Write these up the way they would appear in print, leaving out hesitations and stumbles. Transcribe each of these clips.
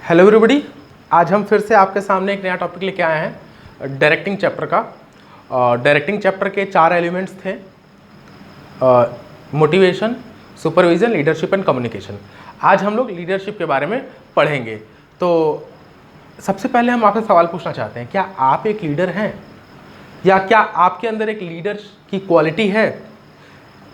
Hello everybody, आज हम फिर से आपके सामने एक नया टॉपिक लेके आए हैं डायरेक्टिंग चैप्टर का। डायरेक्टिंग चैप्टर के 4 एलिमेंट्स थे, motivation, supervision, leadership and communication. आज हम लोग लीडरशिप के बारे में पढ़ेंगे। तो सबसे पहले हम आपसे सवाल पूछना चाहते हैं, क्या आप एक लीडर हैं या क्या आपके अंदर एक लीडर की क्वालिटी है?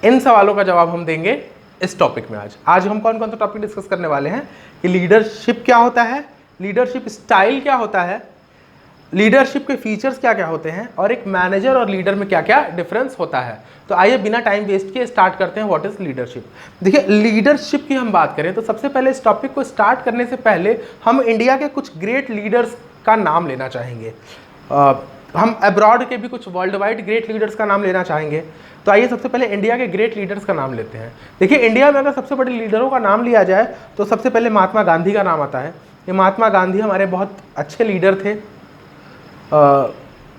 इन सवालों का जवाब हम देंगे इस टॉपिक में। आज हम कौन कौन सा टॉपिक डिस्कस करने वाले हैं कि लीडरशिप क्या होता है, लीडरशिप स्टाइल क्या होता है, लीडरशिप के फीचर्स क्या क्या होते हैं और एक मैनेजर और लीडर में क्या क्या डिफरेंस होता है। तो आइए बिना टाइम वेस्ट किए स्टार्ट करते हैं। What is leadership? देखिए, लीडरशिप की हम बात करें तो सबसे पहले इस टॉपिक को स्टार्ट करने से पहले हम इंडिया के कुछ ग्रेट लीडर्स का नाम लेना चाहेंगे। हम अब्रॉड के भी कुछ वर्ल्ड वाइड ग्रेट लीडर्स का नाम लेना चाहेंगे। तो आइए सबसे पहले इंडिया के ग्रेट लीडर्स का नाम लेते हैं। देखिए, इंडिया में अगर सबसे बड़े लीडरों का नाम लिया जाए तो सबसे पहले महात्मा गांधी का नाम आता है। ये महात्मा गांधी हमारे बहुत अच्छे लीडर थे।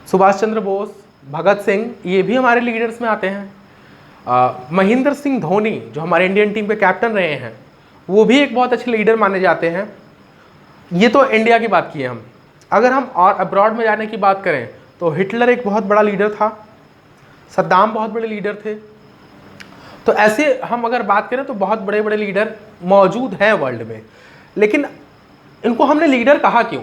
सुभाष चंद्र बोस, भगत सिंह, ये भी हमारे लीडर्स में आते हैं। महेंद्र सिंह धोनी जो हमारे इंडियन टीम के कैप्टन रहे हैं, वो भी एक बहुत अच्छे लीडर माने जाते हैं। ये तो इंडिया की बात की है हम। अगर हम और अब्रॉड में जाने की बात करें तो हिटलर एक बहुत बड़ा लीडर था, सद्दाम बहुत बड़े लीडर थे। तो ऐसे हम अगर बात करें तो बहुत बड़े बड़े लीडर मौजूद हैं वर्ल्ड में। लेकिन इनको हमने लीडर कहा क्यों?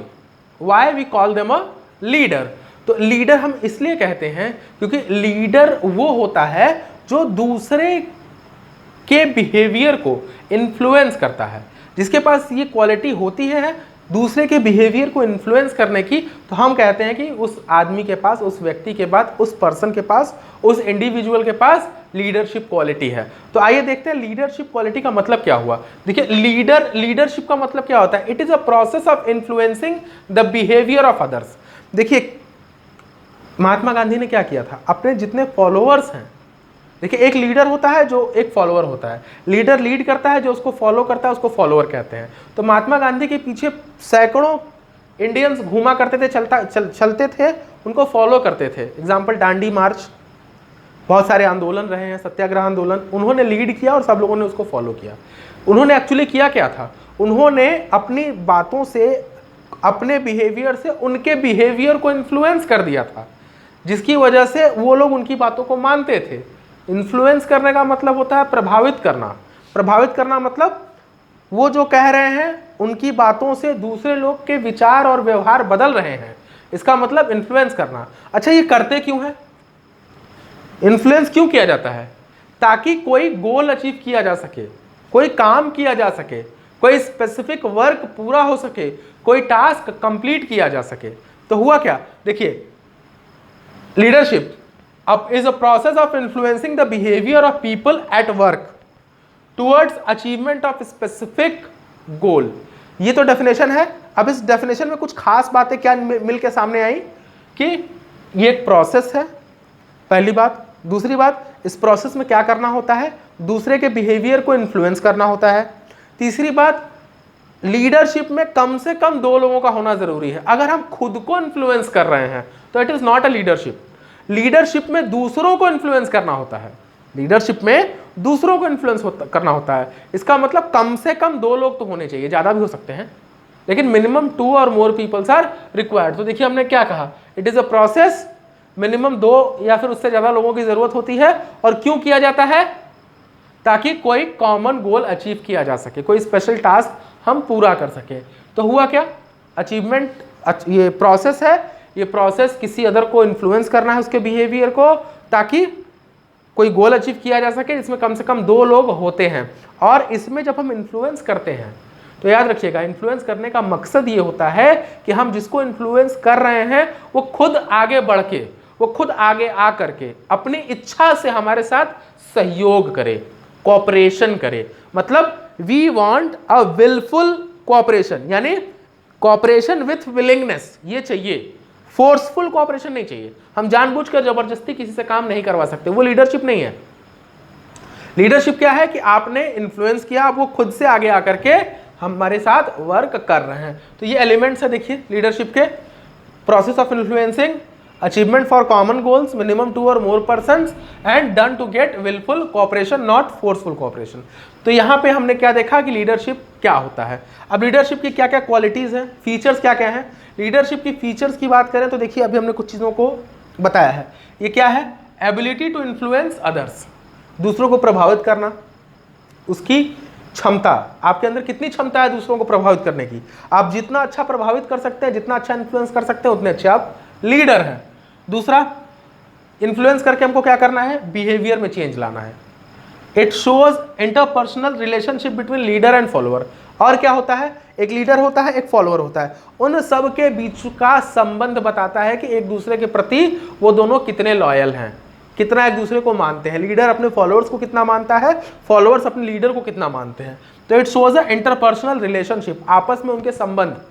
Why we call them a leader? तो लीडर हम इसलिए कहते हैं क्योंकि लीडर वो होता है जो दूसरे के बिहेवियर को इन्फ्लुएंस करता है, जिसके पास ये क्वालिटी होती है दूसरे के बिहेवियर को इन्फ्लुएंस करने की। तो हम कहते हैं कि उस आदमी के पास, उस व्यक्ति के पास, उस पर्सन के पास, उस इंडिविजुअल के पास लीडरशिप क्वालिटी है। तो आइए देखते हैं लीडरशिप क्वालिटी का मतलब क्या हुआ। देखिए, लीडरशिप का मतलब क्या होता है? It is a process of influencing the behaviour of others. देखिए, महात्मा गांधी ने क्या किया था? अपने जितने फॉलोअर्स हैं, देखिए एक लीडर होता है जो एक फॉलोअर होता है, लीडर लीड करता है, जो उसको फॉलो करता है उसको फॉलोअर कहते हैं। तो महात्मा गांधी के पीछे सैकड़ों इंडियंस घूमा करते थे, चलते थे, उनको फॉलो करते थे। एग्जाम्पल दांडी मार्च, बहुत सारे आंदोलन रहे हैं, सत्याग्रह आंदोलन, उन्होंने लीड किया और सब लोगों ने उसको फॉलो किया। उन्होंने एक्चुअली किया क्या था? उन्होंने अपनी बातों से, अपने बिहेवियर से उनके बिहेवियर को इन्फ्लुएंस कर दिया था, जिसकी वजह से वो लोग उनकी बातों को मानते थे। इन्फ्लुएंस करने का मतलब होता है प्रभावित करना। प्रभावित करना मतलब वो जो कह रहे हैं उनकी बातों से दूसरे लोग के विचार और व्यवहार बदल रहे हैं, इसका मतलब इन्फ्लुएंस करना। अच्छा, ये करते क्यों है? इन्फ्लुएंस क्यों किया जाता है? ताकि कोई गोल अचीव किया जा सके, कोई काम किया जा सके, कोई स्पेसिफिक वर्क पूरा हो सके, कोई टास्क कंप्लीट किया जा सके। तो हुआ क्या? देखिए, leadership is a process of influencing the behavior of people at work towards achievement of specific goal। ये तो डेफिनेशन है। अब इस डेफिनेशन में कुछ खास बातें क्या मिल के सामने आई कि ये एक प्रोसेस है, पहली बात। दूसरी बात, इस प्रोसेस में क्या करना होता है? दूसरे के बिहेवियर को इन्फ्लुएंस करना होता है। तीसरी बात, लीडरशिप में कम से कम 2 लोगों का होना जरूरी है। अगर हम खुद को इन्फ्लुएंस कर रहे हैं तो it is not a leadership. Leadership में दूसरों को इन्फ्लुएंस करना होता है। लीडरशिप में दूसरों को इन्फ्लुएंस करना होता है। इसका मतलब कम से कम 2 लोग तो होने चाहिए, ज्यादा भी हो सकते हैं, लेकिन मिनिमम 2 और मोर पीपल्स आर रिक्वायर्ड। तो देखिए, हमने क्या कहा? It is a process, minimum 2 या फिर उससे ज्यादा लोगों की जरूरत होती है। और क्यों किया जाता है? ताकि कोई कॉमन गोल अचीव किया जा सके, कोई स्पेशल टास्क हम पूरा कर सके। तो हुआ क्या? अचीवमेंट, ये प्रोसेस है। ये प्रोसेस किसी अदर को इन्फ्लुएंस करना है, उसके बिहेवियर को, ताकि कोई गोल अचीव किया जा सके। इसमें कम से कम 2 लोग होते हैं। और इसमें जब हम इन्फ्लुएंस करते हैं तो याद रखिएगा, इन्फ्लुएंस करने का मकसद ये होता है कि हम जिसको इन्फ्लुएंस कर रहे हैं वो खुद आगे बढ़ के, वो खुद आगे आ करके अपनी इच्छा से हमारे साथ सहयोग करे, कोऑपरेशन करे। मतलब we want a wilful cooperation, यानी कोऑपरेशन विथ विलिंगनेस ये चाहिए। फोर्सफुल कोऑपरेशन नहीं चाहिए। हम जानबूझकर जबरदस्ती किसी से काम नहीं करवा सकते, वो लीडरशिप नहीं है। लीडरशिप क्या है कि आपने इन्फ्लुएंस किया, आप वो खुद से आगे आकर के हमारे साथ वर्क कर रहे हैं। तो ये एलिमेंट्स है देखिए लीडरशिप के। Process of influencing, achievement for common goals, minimum 2 और more persons, and done to get wilful cooperation, not forceful cooperation. तो यहाँ पे हमने क्या देखा कि लीडरशिप क्या होता है। अब लीडरशिप की क्या क्या क्वालिटीज़ हैं, फीचर्स क्या क्या हैं। लीडरशिप की फीचर्स की बात करें तो देखिए अभी हमने कुछ चीज़ों को बताया है। ये क्या है, एबिलिटी टू इन्फ्लुएंस अदर्स, दूसरों को प्रभावित करना, उसकी क्षमता, आपके अंदर कितनी क्षमता है दूसरों को प्रभावित करने की। आप जितना अच्छा प्रभावित कर सकते हैं, जितना अच्छा इन्फ्लुएंस कर सकते हैं, उतने अच्छे आप लीडर हैं। दूसरा, इन्फ्लुएंस करके हमको क्या करना है, बिहेवियर में चेंज लाना है। It shows interpersonal relationship between leader and follower. और क्या होता है, एक लीडर होता है, एक फॉलोअर होता है, उन सब के बीच का संबंध बताता है कि एक दूसरे के प्रति वो दोनों कितने लॉयल हैं, कितना एक दूसरे को मानते हैं। लीडर अपने फॉलोअर्स को कितना मानता है, फॉलोअर्स अपने लीडर को कितना मानते हैं। तो it shows a interpersonal relationship, आपस में उनके संबंध,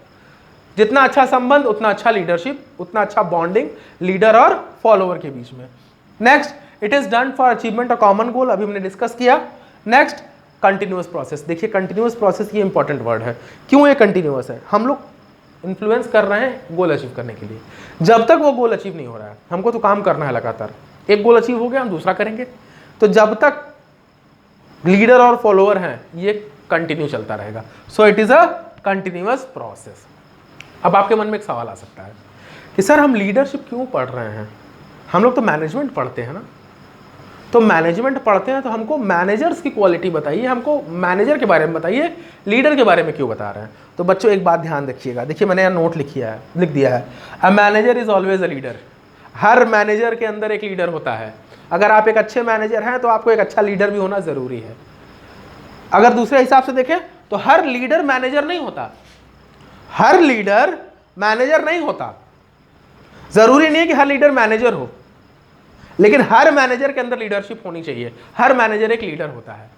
जितना अच्छा संबंध उतना अच्छा लीडरशिप, उतना अच्छा बॉन्डिंग लीडर और फॉलोअर के बीच में। Next, it is done for achievement a common goal, अभी हमने डिस्कस किया। Next, continuous process. देखिए कंटिन्यूअस प्रोसेस ये इंपॉर्टेंट वर्ड है। क्यों ये कंटिन्यूअस है, हम लोग इन्फ्लुएंस कर रहे हैं गोल अचीव करने के लिए। जब तक वो गोल अचीव नहीं हो रहा है, हमको तो काम करना है लगातार। एक गोल अचीव हो गया, हम दूसरा करेंगे। तो जब तक लीडर और फॉलोअर हैं, ये कंटिन्यू चलता रहेगा। So it is a continuous process. अब आपके मन में एक सवाल आ सकता है कि सर हम लीडरशिप क्यों पढ़ रहे हैं, हम लोग तो मैनेजमेंट पढ़ते हैं ना। तो मैनेजमेंट पढ़ते हैं तो हमको मैनेजर्स की क्वालिटी बताइए, हमको मैनेजर के बारे में बताइए, लीडर के बारे में क्यों बता रहे हैं। तो बच्चों एक बात ध्यान रखिएगा, देखिए मैंने यहाँ नोट लिख दिया है, a manager is always a leader. Her manager के अंदर एक लीडर होता है। अगर आप एक अच्छे मैनेजर हैं तो आपको एक अच्छा लीडर भी होना जरूरी है। अगर दूसरे हिसाब से देखें तो हर लीडर मैनेजर नहीं होता, हर लीडर मैनेजर नहीं होता। जरूरी नहीं है कि हर लीडर मैनेजर हो, लेकिन हर मैनेजर के अंदर लीडरशिप होनी चाहिए। हर मैनेजर एक लीडर होता है।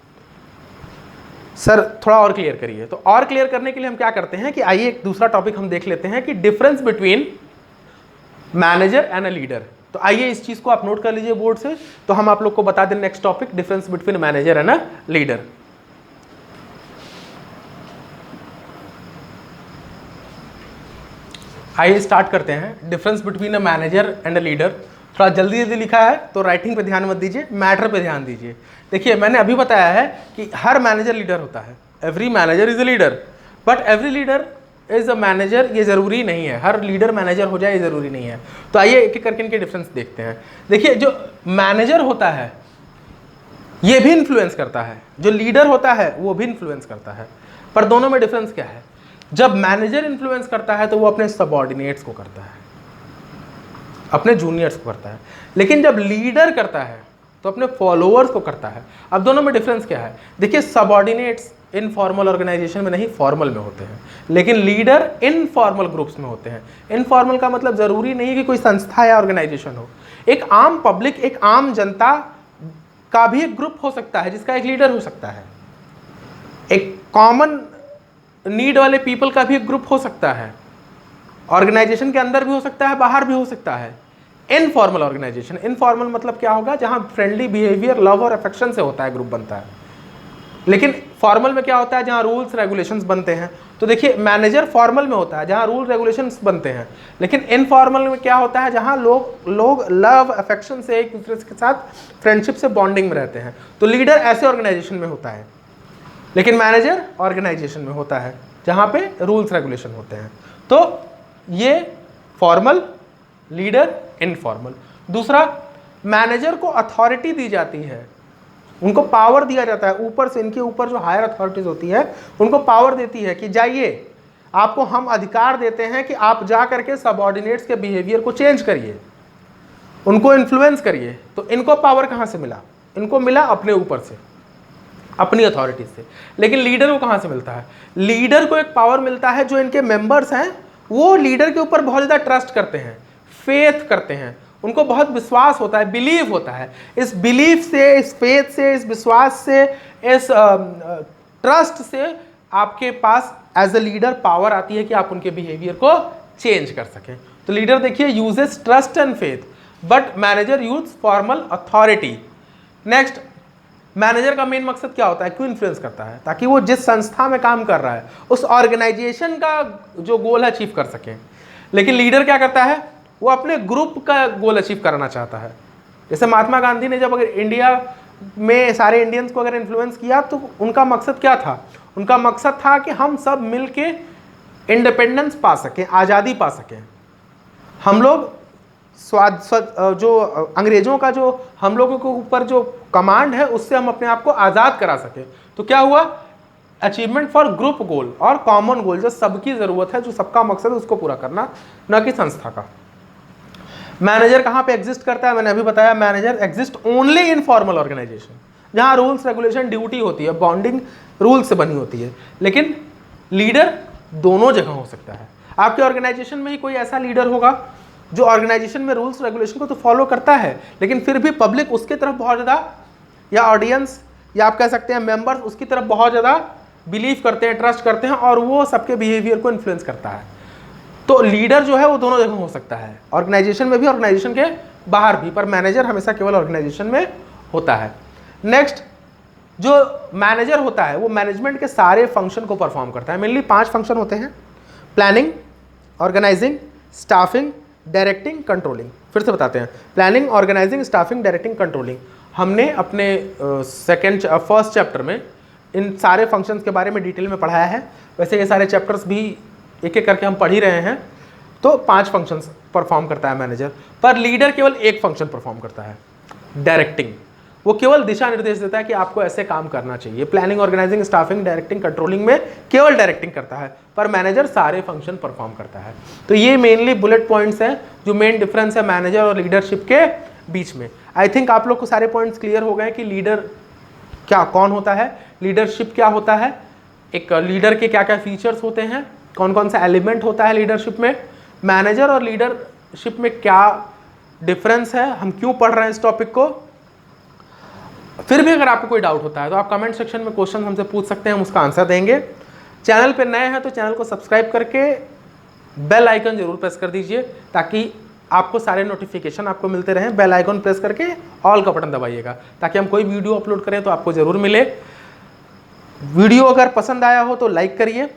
सर थोड़ा और क्लियर करिए। तो और क्लियर करने के लिए हम क्या करते हैं कि आइए एक दूसरा टॉपिक हम देख लेते हैं कि difference between manager and a leader. तो आइए इस चीज को आप नोट कर लीजिए बोर्ड से। तो हम आप लोग को बता दें next topic, difference between manager and a leader. आइए स्टार्ट करते हैं। Difference between a manager and a leader. थोड़ा जल्दी जल्दी लिखा है तो राइटिंग पे ध्यान मत दीजिए, मैटर पे ध्यान दीजिए। देखिए मैंने अभी बताया है कि हर मैनेजर लीडर होता है, every manager is a leader, but every leader is a manager, ये जरूरी नहीं है। हर लीडर मैनेजर हो जाए ये जरूरी नहीं है। तो आइए एक एक करके इनके डिफरेंस देखते हैं। देखिए जो मैनेजर होता है ये भी इन्फ्लुएंस करता है, जो लीडर होता है वो भी इन्फ्लुएंस करता है, पर दोनों में डिफरेंस क्या है। जब मैनेजर इन्फ्लुएंस करता है तो वो अपने सबऑर्डिनेट्स को करता है, अपने जूनियर्स को करता है, लेकिन जब लीडर करता है तो अपने फॉलोअर्स को करता है। अब दोनों में डिफरेंस क्या है, देखिए सबऑर्डिनेट्स इनफॉर्मल ऑर्गेनाइजेशन में नहीं फॉर्मल में होते हैं, लेकिन लीडर इनफॉर्मल ग्रुप्स में होते हैं। इनफॉर्मल का मतलब जरूरी नहीं है कि कोई संस्था या ऑर्गेनाइजेशन हो, एक आम पब्लिक, एक आम जनता का भी एक ग्रुप हो सकता है जिसका एक लीडर हो सकता है। एक कॉमन नीड वाले पीपल का भी एक ग्रुप हो सकता है, ऑर्गेनाइजेशन के अंदर भी हो सकता है, बाहर भी हो सकता है। इनफॉर्मल ऑर्गेनाइजेशन, इनफॉर्मल मतलब क्या होगा, जहां फ्रेंडली बिहेवियर, लव और अफेक्शन से होता है, ग्रुप बनता है। लेकिन फॉर्मल में क्या होता है, जहां रूल्स रेगुलेशंस बनते हैं। तो देखिए मैनेजर फॉर्मल में होता है जहां रूल रेगुलेशंस बनते हैं, लेकिन इनफॉर्मल में क्या होता है, जहां लोग लव अफेक्शन से एक दूसरे के साथ फ्रेंडशिप से बॉन्डिंग में रहते हैं। तो लीडर ऐसे ऑर्गेनाइजेशन में होता है, लेकिन मैनेजर ऑर्गेनाइजेशन में होता है जहां पे रूल्स रेगुलेशन होते हैं। तो ये फॉर्मल, लीडर इनफॉर्मल। दूसरा, मैनेजर को अथॉरिटी दी जाती है, उनको पावर दिया जाता है ऊपर से, इनके ऊपर जो हायर अथॉरिटीज होती है उनको पावर देती है कि जाइए, आपको हम अधिकार देते हैं कि आप जा करके सबऑर्डिनेट्स के बिहेवियर को चेंज करिए, उनको इन्फ्लुएंस करिए। तो इनको पावर कहां से मिला, इनको मिला अपने ऊपर से, अपनी अथॉरिटी से। लेकिन लीडर को कहां से मिलता है, लीडर को एक पावर मिलता है, जो इनके मेंबर्स हैं वो लीडर के ऊपर बहुत ज़्यादा ट्रस्ट करते हैं, फेथ करते हैं, उनको बहुत विश्वास होता है, बिलीव होता है। इस बिलीफ से, इस फेथ से, इस विश्वास से, इस ट्रस्ट से आपके पास एज अ लीडर पावर आती है कि आप उनके बिहेवियर को चेंज कर सकें। तो लीडर देखिए uses trust and faith, but manager use formal authority. Next, manager का मेन मकसद क्या होता है, क्यों इन्फ्लुएंस करता है, ताकि वो जिस संस्था में काम कर रहा है उस ऑर्गेनाइजेशन का जो गोल है अचीव कर सके। लेकिन लीडर क्या करता है, वो अपने ग्रुप का गोल अचीव करना चाहता है। जैसे महात्मा गांधी ने जब अगर इंडिया में सारे इंडियंस को अगर इन्फ्लुएंस किया तो उनका मकसद क्या था? उनका मकसद था कि हम सब मिलके इंडिपेंडेंस पा सकें, आज़ादी पा सकें। हम लोग जो अंग्रेजों का जो हम लोगों के ऊपर जो कमांड है उससे हम अपने आप को आज़ाद करा सकें। तो क्या हुआ? अचीवमेंट फॉर ग्रुप गोल और कॉमन गोल, जो सबकी ज़रूरत है, जो सबका मकसद है उसको पूरा करना, न कि संस्था का। मैनेजर कहाँ पे एग्जिस्ट करता है? मैंने अभी बताया, manager exist only in formal organisation, जहाँ रूल्स रेगुलेशन ड्यूटी होती है, बॉन्डिंग रूल से बनी होती है। लेकिन लीडर दोनों जगह हो सकता है। आपके ऑर्गेनाइजेशन में ही कोई ऐसा लीडर होगा जो ऑर्गेनाइजेशन में रूल्स रेगुलेशन को तो फॉलो करता है, लेकिन फिर भी पब्लिक उसके तरफ बहुत ज़्यादा, या ऑडियंस या आप कह सकते हैं मेंबर्स उसकी तरफ बहुत ज़्यादा बिलीव करते हैं, ट्रस्ट करते हैं, और वो सबके बिहेवियर को इन्फ्लुएंस करता है। तो लीडर जो है वो दोनों जगह हो सकता है, ऑर्गेनाइजेशन में भी, ऑर्गेनाइजेशन के बाहर भी, पर मैनेजर हमेशा केवल ऑर्गेनाइजेशन में होता है। नेक्स्ट, जो मैनेजर होता है वो मैनेजमेंट के सारे फंक्शन को परफॉर्म करता है। मेनली 5 फंक्शन होते हैं: planning, organising, staffing, directing, controlling. फिर से बताते हैं, planning, organising, staffing, directing, controlling. हमने अपने फर्स्ट चैप्टर में इन सारे फंक्शंस के बारे में डिटेल में पढ़ाया है। वैसे ये सारे चैप्टर्स भी एक एक करके हम पढ़ ही रहे हैं। तो 5 फंक्शंस परफॉर्म करता है मैनेजर, पर लीडर केवल एक फंक्शन परफॉर्म करता है, डायरेक्टिंग। वो केवल दिशा निर्देश देता है कि आपको ऐसे काम करना चाहिए। Planning, organising, staffing, directing, controlling में केवल डायरेक्टिंग करता है, पर मैनेजर सारे फंक्शन परफॉर्म करता है। तो ये मेनली बुलेट पॉइंट्स हैं जो मेन डिफरेंस है मैनेजर और लीडरशिप के बीच में। आई थिंक आप लोग को सारे पॉइंट्स क्लियर हो गए कि लीडर क्या, कौन होता है, लीडरशिप क्या होता है, एक लीडर के क्या क्या फीचर्स होते हैं, कौन कौन सा एलिमेंट होता है लीडरशिप में, मैनेजर और लीडरशिप में क्या डिफरेंस है, हम क्यों पढ़ रहे हैं इस टॉपिक को। फिर भी अगर आपको कोई डाउट होता है तो आप कमेंट सेक्शन में क्वेश्चन हमसे पूछ सकते हैं, हम उसका आंसर देंगे। चैनल पे नए हैं तो चैनल को सब्सक्राइब करके बेल आइकन जरूर प्रेस कर दीजिए, ताकि आपको सारे नोटिफिकेशन आपको मिलते रहें। बेल आइकन प्रेस करके ऑल का बटन दबाइएगा, ताकि हम कोई वीडियो अपलोड करें तो आपको ज़रूर मिले। वीडियो अगर पसंद आया हो तो लाइक करिए,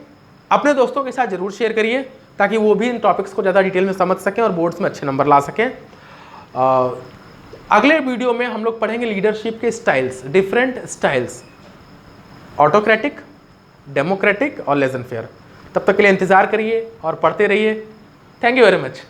अपने दोस्तों के साथ ज़रूर शेयर करिए, ताकि वो भी इन टॉपिक्स को ज़्यादा डिटेल में समझ सकें और बोर्ड्स में अच्छे नंबर ला सकें। अगले वीडियो में हम लोग पढ़ेंगे लीडरशिप के styles, different styles, autocratic, democratic और लेजन फेयर। तब तक के लिए इंतज़ार करिए और पढ़ते रहिए। Thank you very much.